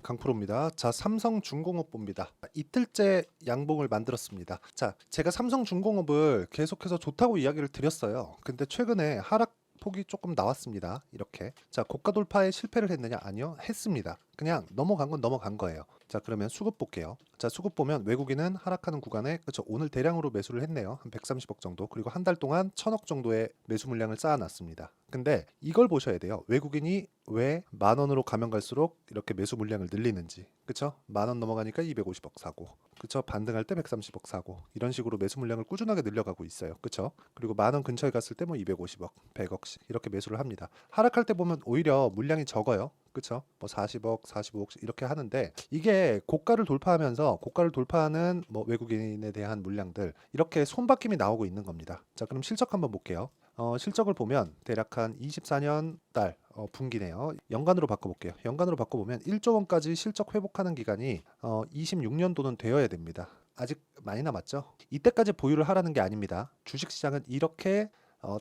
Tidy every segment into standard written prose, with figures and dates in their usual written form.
강프로입니다. 자, 삼성중공업보입니다. 이틀째 양봉을 만들었습니다. 자, 제가 삼성중공업을 계속해서 좋다고 이야기를 드렸어요. 근데 최근에 하락폭이 조금 나왔습니다. 이렇게. 자, 고가 돌파에 실패를 했느냐? 아니요, 했습니다. 그냥 넘어간 건 넘어간 거예요. 자, 그러면 수급 볼게요. 자, 수급 보면 외국인은 하락하는 구간에, 그렇죠, 오늘 대량으로 매수를 했네요. 한 130억 정도. 그리고 한 달 동안 1000억 정도의 매수 물량을 쌓아놨습니다. 근데 이걸 보셔야 돼요. 외국인이 왜 10,000원으로 가면 갈수록 이렇게 매수 물량을 늘리는지. 그쵸? 10,000원 넘어가니까 250억 사고. 그쵸? 반등할 때 130억 사고. 이런 식으로 매수 물량을 꾸준하게 늘려가고 있어요. 그쵸? 그리고 10,000원 근처에 갔을 때 뭐 250억, 100억씩 이렇게 매수를 합니다. 하락할 때 보면 오히려 물량이 적어요. 그쵸? 뭐 40억, 45억씩 이렇게 하는데, 이게 고가를 돌파하면서 고가를 돌파하는 뭐 외국인에 대한 물량들, 이렇게 손바뀜이 나오고 있는 겁니다. 자, 그럼 실적 한번 볼게요. 실적을 보면 대략 한 24년 달 분기네요. 연간으로 바꿔볼게요. 연간으로 바꿔보면 1조 원까지 실적 회복하는 기간이 26년도는 되어야 됩니다. 아직 많이 남았죠. 이때까지 보유를 하라는 게 아닙니다. 주식시장은 이렇게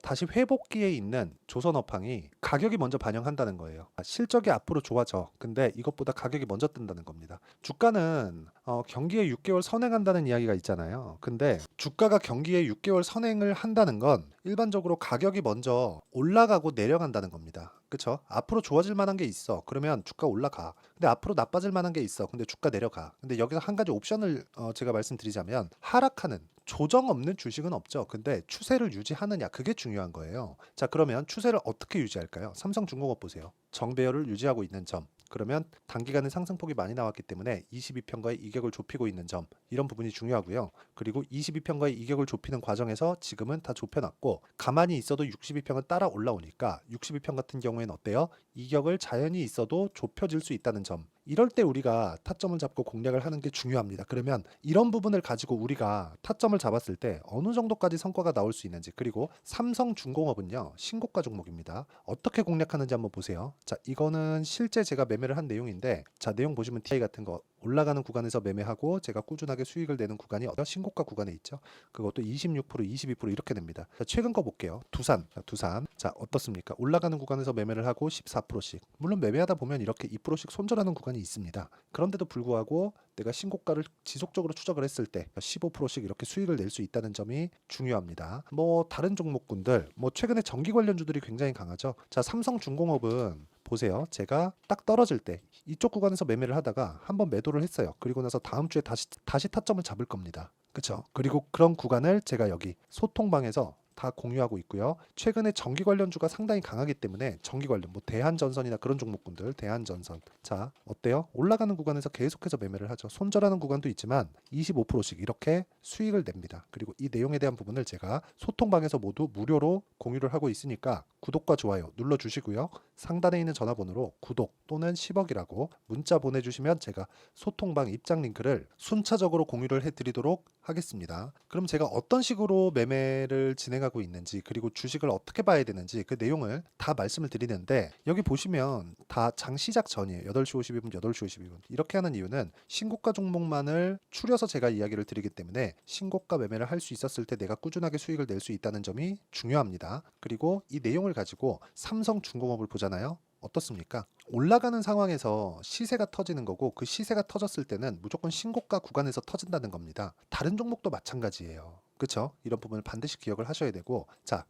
다시 회복기에 있는 조선업황이 가격이 먼저 반영한다는 거예요. 실적이 앞으로 좋아져. 근데 이것보다 가격이 먼저 뜬다는 겁니다. 주가는 경기에 6개월 선행한다는 이야기가 있잖아요. 근데 주가가 경기에 6개월 선행을 한다는 건 일반적으로 가격이 먼저 올라가고 내려간다는 겁니다. 그쵸? 앞으로 좋아질 만한 게 있어. 그러면 주가 올라가. 근데 앞으로 나빠질 만한 게 있어. 근데 주가 내려가. 근데 여기서 한 가지 옵션을 제가 말씀드리자면, 하락하는, 조정 없는 주식은 없죠. 근데 추세를 유지하느냐, 그게 중요한 거예요. 자, 그러면 추세를 어떻게 유지할까요? 삼성중공업 보세요. 정배열을 유지하고 있는 점. 그러면 단기간에 상승폭이 많이 나왔기 때문에 22평가의 이격을 좁히고 있는 점, 이런 부분이 중요하고요. 그리고 22평가의 이격을 좁히는 과정에서 지금은 다 좁혀놨고, 가만히 있어도 62평은 따라 올라오니까 62평 같은 경우에는 어때요? 이격을 자연히 있어도 좁혀질 수 있다는 점. 이럴 때 우리가 타점을 잡고 공략을 하는 게 중요합니다. 그러면 이런 부분을 가지고 우리가 타점을 잡았을 때 어느 정도까지 성과가 나올 수 있는지, 그리고 삼성중공업은요, 신고가 종목입니다. 어떻게 공략하는지 한번 보세요. 자, 이거는 실제 제가 매매를 한 내용인데, 자, 내용 보시면 DI 같은 거 올라가는 구간에서 매매하고 제가 꾸준하게 수익을 내는 구간이 신고가 구간에 있죠. 그것도 26%, 22% 이렇게 됩니다. 자, 최근 거 볼게요. 두산. 자, 두산. 자, 어떻습니까? 올라가는 구간에서 매매를 하고 14%씩. 물론 매매하다 보면 이렇게 2%씩 손절하는 구간이 있습니다. 그런데도 불구하고 내가 신고가를 지속적으로 추적을 했을 때 15%씩 이렇게 수익을 낼 수 있다는 점이 중요합니다. 뭐 다른 종목군들, 뭐 최근에 전기 관련주들이 굉장히 강하죠. 자, 삼성중공업은 보세요. 제가 딱 떨어질 때 이쪽 구간에서 매매를 하다가 한번 매도를 했어요. 그리고 나서 다음 주에 다시 타점을 잡을 겁니다. 그쵸? 그리고 그런 구간을 제가 여기 소통방에서 다 공유하고 있고요. 최근에 전기 관련주가 상당히 강하기 때문에 전기 관련, 뭐 대한전선이나 그런 종목군들, 대한전선. 자, 어때요? 올라가는 구간에서 계속해서 매매를 하죠. 손절하는 구간도 있지만 25%씩 이렇게 수익을 냅니다. 그리고 이 내용에 대한 부분을 제가 소통방에서 모두 무료로 공유를 하고 있으니까 구독과 좋아요 눌러주시고요. 상단에 있는 전화번호로 구독 또는 10억이라고 문자 보내주시면 제가 소통방 입장 링크를 순차적으로 공유를 해드리도록 하겠습니다. 그럼 제가 어떤 식으로 매매를 진행하고 있는지, 그리고 주식을 어떻게 봐야 되는지 그 내용을 다 말씀을 드리는데, 여기 보시면 다 장 시작 전이에요. 8시 52분, 8시 52분. 이렇게 하는 이유는 신고가 종목만을 추려서 제가 이야기를 드리기 때문에 신고가 매매를 할 수 있었을 때 내가 꾸준하게 수익을 낼 수 있다는 점이 중요합니다. 그리고 이 내용을 가지고 삼성중공업을 보잖아요. 어떻습니까? 올라가는 상황에서 시세가 터지는 거고, 그 시세가 터졌을 때는 무조건 신고가 구간에서 터진다는 겁니다. 다른 종목도 마찬가지예요. 그쵸? 이런 부분을 반드시 기억을 하셔야 되고, 자,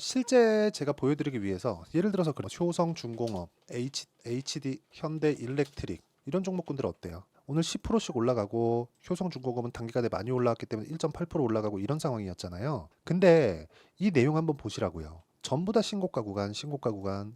실제 제가 보여드리기 위해서 예를 들어서 효성중공업, HD, 현대일렉트릭 이런 종목군들 어때요? 오늘 10%씩 올라가고, 효성중공업은 단기간에 많이 올라왔기 때문에 1.8% 올라가고 이런 상황이었잖아요. 근데 이 내용 한번 보시라고요. 전부 다 신고가 구간,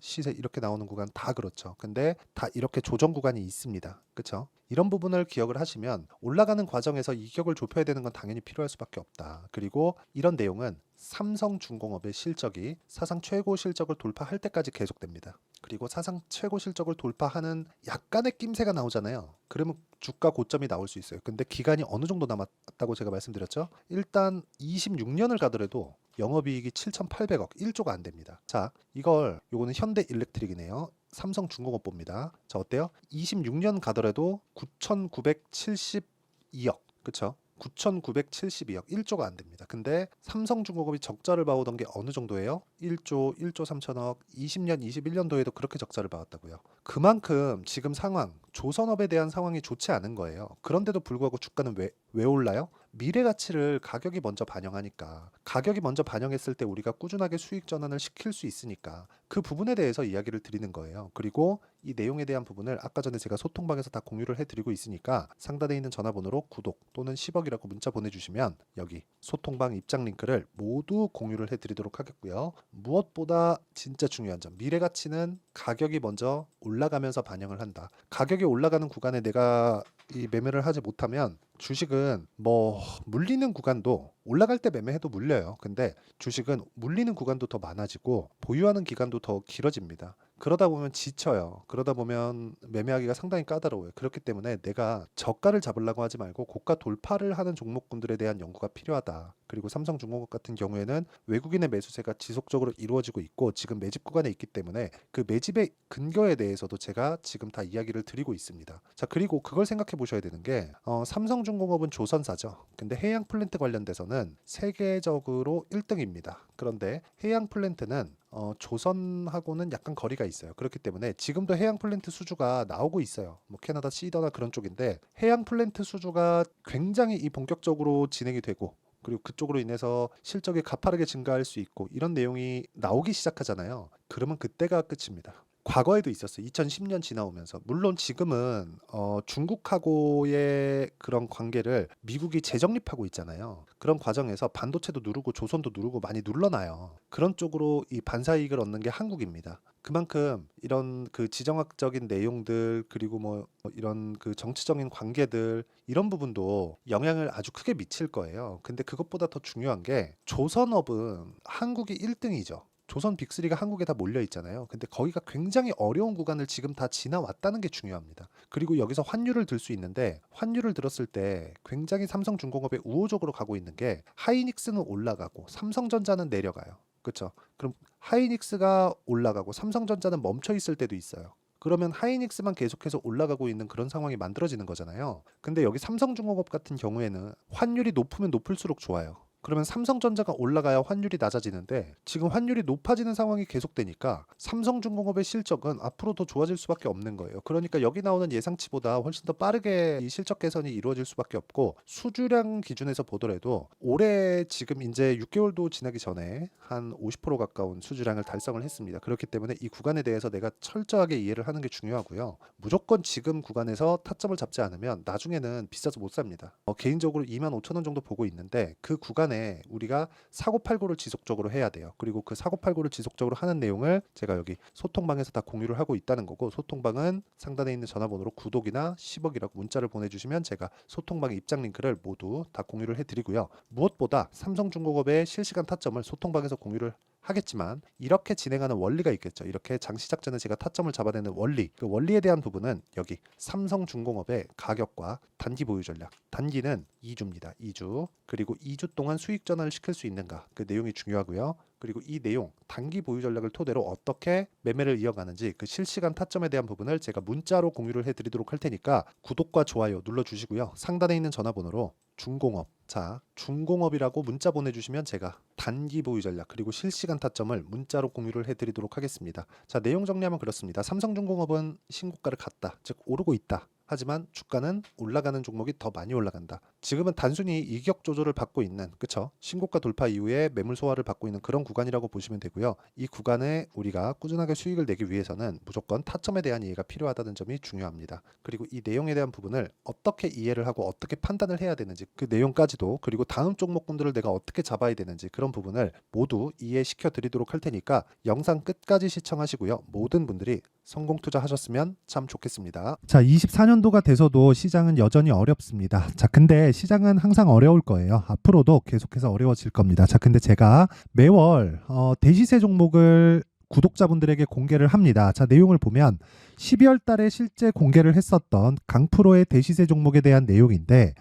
시세 이렇게 나오는 구간 다 그렇죠. 근데 다 이렇게 조정 구간이 있습니다. 그쵸? 이런 부분을 기억을 하시면 올라가는 과정에서 이격을 좁혀야 되는 건 당연히 필요할 수밖에 없다. 그리고 이런 내용은 삼성중공업의 실적이 사상 최고 실적을 돌파할 때까지 계속됩니다. 그리고 사상 최고 실적을 돌파하는 약간의 낌새가 나오잖아요. 그러면 주가 고점이 나올 수 있어요. 근데 기간이 어느 정도 남았다고 제가 말씀드렸죠? 일단 26년을 가더라도 영업이익이 7,800억, 1조가 안 됩니다. 자, 요거는 현대일렉트릭이네요. 삼성중공업보입니다. 자, 어때요? 26년 가더라도 9,972억. 그쵸? 9,972억, 1조가 안 됩니다. 근데 삼성중공업이 적자를 봐오던 게 어느 정도예요? 1조, 1조 3천억, 20년, 21년도에도 그렇게 적자를 봐왔다고요. 그만큼 지금 상황, 조선업에 대한 상황이 좋지 않은 거예요. 그런데도 불구하고 주가는 왜 올라요? 미래 가치를 가격이 먼저 반영하니까, 가격이 먼저 반영했을 때 우리가 꾸준하게 수익 전환을 시킬 수 있으니까 그 부분에 대해서 이야기를 드리는 거예요. 그리고 이 내용에 대한 부분을 아까 전에 제가 소통방에서 다 공유를 해드리고 있으니까 상단에 있는 전화번호로 구독 또는 10억이라고 문자 보내주시면 여기 소통방 입장 링크를 모두 공유를 해드리도록 하겠고요. 무엇보다 진짜 중요한 점, 미래 가치는 가격이 먼저 올라가면서 반영을 한다. 가격이 올라가는 구간에 내가 이 매매를 하지 못하면 주식은 뭐 물리는 구간도 올라갈 때 매매해도 물려요. 근데 주식은 물리는 구간도 더 많아지고 보유하는 기간도 더 길어집니다. 그러다 보면 지쳐요. 그러다 보면 매매하기가 상당히 까다로워요. 그렇기 때문에 내가 저가를 잡으려고 하지 말고 고가 돌파를 하는 종목군들에 대한 연구가 필요하다. 그리고 삼성중공업 같은 경우에는 외국인의 매수세가 지속적으로 이루어지고 있고 지금 매집 구간에 있기 때문에 그 매집의 근거에 대해서도 제가 지금 다 이야기를 드리고 있습니다. 자, 그리고 그걸 생각해 보셔야 되는 게 삼성중공업은 조선사죠. 근데 해양 플랜트 관련돼서는 세계적으로 1등입니다. 그런데 해양 플랜트는 조선하고는 약간 거리가 있어요. 그렇기 때문에 지금도 해양 플랜트 수주가 나오고 있어요. 뭐 캐나다 시더나 그런 쪽인데 해양 플랜트 수주가 굉장히 본격적으로 진행이 되고 그리고 그쪽으로 인해서 실적이 가파르게 증가할 수 있고 이런 내용이 나오기 시작하잖아요. 그러면 그때가 끝입니다. 과거에도 있었어요. 2010년 지나오면서. 물론 지금은 중국하고의 그런 관계를 미국이 재정립하고 있잖아요. 그런 과정에서 반도체도 누르고 조선도 누르고 많이 눌러놔요. 그런 쪽으로 이 반사이익을 얻는 게 한국입니다. 그만큼 이런 그 지정학적인 내용들 그리고 뭐 이런 그 정치적인 관계들 이런 부분도 영향을 아주 크게 미칠 거예요. 근데 그것보다 더 중요한 게 조선업은 한국이 1등이죠. 조선 빅3가 한국에 다 몰려 있잖아요. 근데 거기가 굉장히 어려운 구간을 지금 다 지나왔다는 게 중요합니다. 그리고 여기서 환율을 들 수 있는데 환율을 들었을 때 굉장히 삼성중공업에 우호적으로 가고 있는 게 하이닉스는 올라가고 삼성전자는 내려가요. 그렇죠? 그럼 하이닉스가 올라가고 삼성전자는 멈춰 있을 때도 있어요. 그러면 하이닉스만 계속해서 올라가고 있는 그런 상황이 만들어지는 거잖아요. 근데 여기 삼성중공업 같은 경우에는 환율이 높으면 높을수록 좋아요. 그러면 삼성전자가 올라가야 환율이 낮아지는데 지금 환율이 높아지는 상황이 계속되니까 삼성중공업의 실적은 앞으로 더 좋아질 수밖에 없는 거예요. 그러니까 여기 나오는 예상치보다 훨씬 더 빠르게 이 실적 개선이 이루어질 수밖에 없고 수주량 기준에서 보더라도 올해 지금 이제 6개월도 지나기 전에 한 50% 가까운 수주량을 달성을 했습니다. 그렇기 때문에 이 구간에 대해서 내가 철저하게 이해를 하는 게 중요하고요. 무조건 지금 구간에서 타점을 잡지 않으면 나중에는 비싸서 못 삽니다. 개인적으로 25,000원 정도 보고 있는데 그 구간에 우리가 사고팔고를 지속적으로 해야 돼요. 그리고 그 사고팔고를 지속적으로 하는 내용을 제가 여기 소통방에서 다 공유를 하고 있다는 거고 소통방은 상단에 있는 전화번호로 구독이나 10억이라고 문자를 보내주시면 제가 소통방의 입장 링크를 모두 다 공유를 해드리고요. 무엇보다 삼성중공업의 실시간 타점을 소통방에서 공유를 하겠지만 이렇게 진행하는 원리가 있겠죠. 이렇게 장시작 전에 제가 타점을 잡아내는 원리, 그 원리에 대한 부분은 여기 삼성중공업의 가격과 단기 보유 전략, 단기는 2주입니다. 2주. 그리고 2주 동안 수익 전환을 시킬 수 있는가, 그 내용이 중요하고요. 그리고 이 내용 단기 보유 전략을 토대로 어떻게 매매를 이어가는지 그 실시간 타점에 대한 부분을 제가 문자로 공유를 해드리도록 할 테니까 구독과 좋아요 눌러주시고요. 상단에 있는 전화번호로 중공업, 자 중공업이라고 문자 보내주시면 제가 단기 보유 전략 그리고 실시간 타점을 문자로 공유를 해드리도록 하겠습니다. 자, 내용 정리하면 그렇습니다. 삼성중공업은 신고가를 갔다, 즉 오르고 있다. 하지만 주가는 올라가는 종목이 더 많이 올라간다. 지금은 단순히 이격 조절을 받고 있는, 그쵸? 신고가 돌파 이후에 매물 소화를 받고 있는 그런 구간이라고 보시면 되고요. 이 구간에 우리가 꾸준하게 수익을 내기 위해서는 무조건 타점에 대한 이해가 필요하다는 점이 중요합니다. 그리고 이 내용에 대한 부분을 어떻게 이해를 하고 어떻게 판단을 해야 되는지 그 내용까지도, 그리고 다음 종목군들을 내가 어떻게 잡아야 되는지 그런 부분을 모두 이해시켜 드리도록 할 테니까 영상 끝까지 시청하시고요. 모든 분들이 성공 투자하셨으면 참 좋겠습니다. 자, 24년도가 돼서도 시장은 여전히 어렵습니다. 자, 근데 시장은 항상 어려울 거예요. 앞으로도 계속해서 어려워질 겁니다. 자, 근데 제가 매월 대시세 종목을 구독자분들에게 공개를 합니다. 자, 내용을 보면 12월 달에 실제 공개를 했었던 강프로의 대시세 종목에 대한 내용인데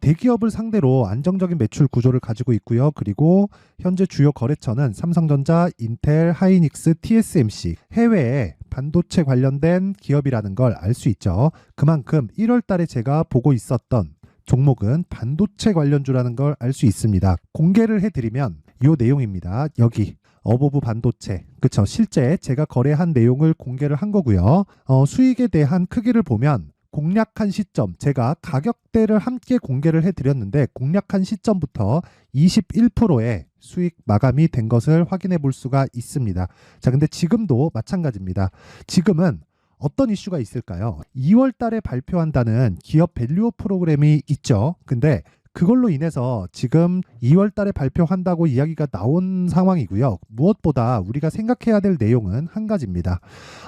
대기업을 상대로 안정적인 매출 구조를 가지고 있고요. 그리고 현재 주요 거래처는 삼성전자, 인텔, 하이닉스, TSMC, 해외에 반도체 관련된 기업이라는 걸 알 수 있죠. 그만큼 1월 달에 제가 보고 있었던 종목은 반도체 관련주라는 걸 알 수 있습니다. 공개를 해드리면 이 내용입니다. 여기 어보브 반도체, 그쵸? 실제 제가 거래한 내용을 공개를 한 거고요. 수익에 대한 크기를 보면 공략한 시점, 제가 가격대를 함께 공개를 해드렸는데 공략한 시점부터 21%의 수익 마감이 된 것을 확인해 볼 수가 있습니다. 자, 근데 지금도 마찬가지입니다. 지금은 어떤 이슈가 있을까요? 2월 달에 발표한다는 기업 밸류업 프로그램이 있죠. 근데 그걸로 인해서 지금 2월 달에 발표한다고 이야기가 나온 상황이고요. 무엇보다 우리가 생각해야 될 내용은 한 가지입니다.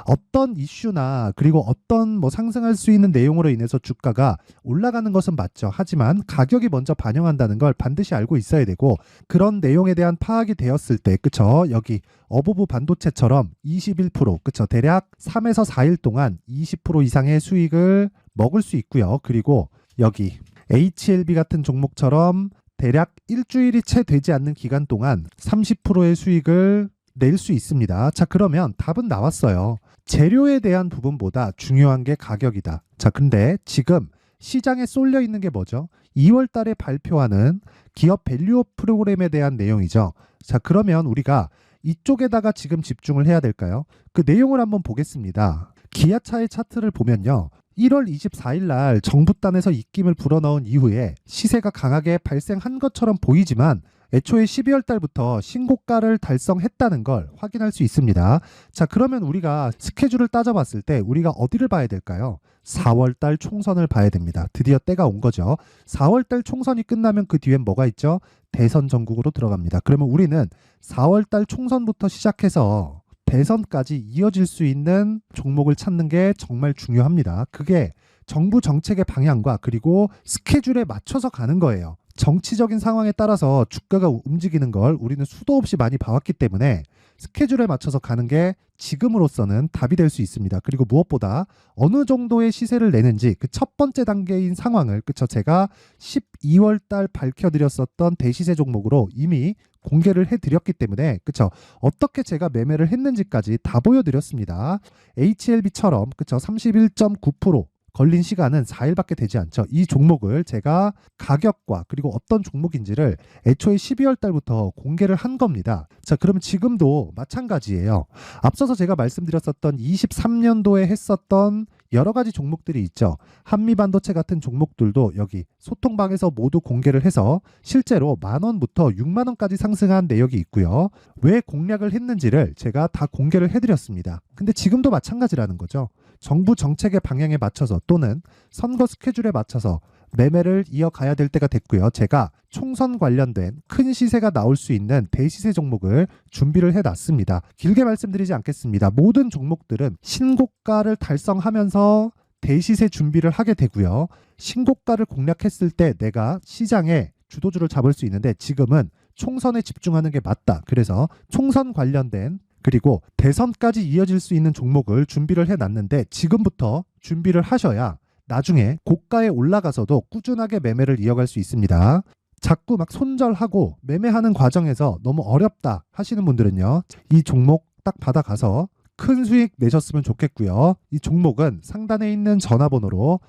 어떤 이슈나 그리고 어떤 상승할 수 있는 내용으로 인해서 주가가 올라가는 것은 맞죠. 하지만 가격이 먼저 반영한다는 걸 반드시 알고 있어야 되고, 그런 내용에 대한 파악이 되었을 때, 그쵸? 여기 어보브 반도체처럼 21%, 그쵸? 대략 3에서 4일 동안 20% 이상의 수익을 먹을 수 있고요. 그리고 여기 HLB 같은 종목처럼 대략 일주일이 채 되지 않는 기간 동안 30%의 수익을 낼 수 있습니다. 자, 그러면 답은 나왔어요. 재료에 대한 부분보다 중요한 게 가격이다. 자, 근데 지금 시장에 쏠려 있는 게 뭐죠? 2월 달에 발표하는 기업 밸류업 프로그램에 대한 내용이죠. 자, 그러면 우리가 이쪽에다가 지금 집중을 해야 될까요? 그 내용을 한번 보겠습니다. 기아차의 차트를 보면요. 1월 24일 날 정부단에서 입김을 불어넣은 이후에 시세가 강하게 발생한 것처럼 보이지만 애초에 12월 달부터 신고가를 달성했다는 걸 확인할 수 있습니다. 자, 그러면 우리가 스케줄을 따져봤을 때 우리가 어디를 봐야 될까요? 4월 달 총선을 봐야 됩니다. 드디어 때가 온 거죠. 4월 달 총선이 끝나면 그 뒤엔 뭐가 있죠? 대선 전국으로 들어갑니다. 그러면 우리는 4월 달 총선부터 시작해서 대선까지 이어질 수 있는 종목을 찾는 게 정말 중요합니다. 그게 정부 정책의 방향과 그리고 스케줄에 맞춰서 가는 거예요. 정치적인 상황에 따라서 주가가 움직이는 걸 우리는 수도 없이 많이 봐왔기 때문에 스케줄에 맞춰서 가는 게 지금으로서는 답이 될 수 있습니다. 그리고 무엇보다 어느 정도의 시세를 내는지 그 첫 번째 단계인 상황을, 그쵸? 제가 12월 달 밝혀드렸었던 대시세 종목으로 이미 공개를 해드렸기 때문에, 그쵸? 어떻게 제가 매매를 했는지까지 다 보여드렸습니다. HLB처럼, 그쵸? 31.9% 걸린 시간은 4일밖에 되지 않죠. 이 종목을 제가 가격과 그리고 어떤 종목인지를 애초에 12월 달부터 공개를 한 겁니다. 자, 그러면 지금도 마찬가지예요. 앞서서 제가 말씀드렸었던 23년도에 했었던 여러 가지 종목들이 있죠. 한미반도체 같은 종목들도 여기 소통방에서 모두 공개를 해서 실제로 10,000원부터 60,000원까지 상승한 내역이 있고요. 왜 공략을 했는지를 제가 다 공개를 해드렸습니다. 근데 지금도 마찬가지라는 거죠. 정부 정책의 방향에 맞춰서 또는 선거 스케줄에 맞춰서 매매를 이어가야 될 때가 됐고요. 제가 총선 관련된 큰 시세가 나올 수 있는 대시세 종목을 준비를 해놨습니다. 길게 말씀드리지 않겠습니다. 모든 종목들은 신고가를 달성하면서 대시세 준비를 하게 되고요. 신고가를 공략했을 때 내가 시장에 주도주를 잡을 수 있는데 지금은 총선에 집중하는 게 맞다. 그래서 총선 관련된 그리고 대선까지 이어질 수 있는 종목을 준비를 해놨는데 지금부터 준비를 하셔야 나중에 고가에 올라가서도 꾸준하게 매매를 이어갈 수 있습니다. 자꾸 막 손절하고 매매하는 과정에서 너무 어렵다 하시는 분들은요. 이 종목 딱 받아가서 큰 수익 내셨으면 좋겠고요. 이 종목은 상단에 있는 전화번호로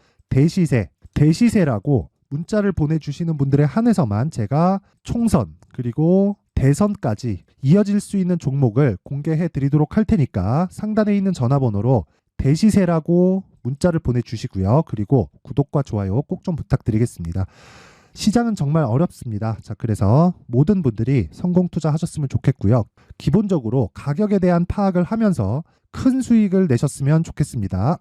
대시세라고 문자를 보내주시는 분들에 한해서만 제가 총선 그리고 대선까지 이어질 수 있는 종목을 공개해 드리도록 할 테니까 상단에 있는 전화번호로 대시세라고 문자를 보내주시고요. 그리고 구독과 좋아요 꼭 좀 부탁드리겠습니다. 시장은 정말 어렵습니다. 자, 그래서 모든 분들이 성공 투자하셨으면 좋겠고요. 기본적으로 가격에 대한 파악을 하면서 큰 수익을 내셨으면 좋겠습니다.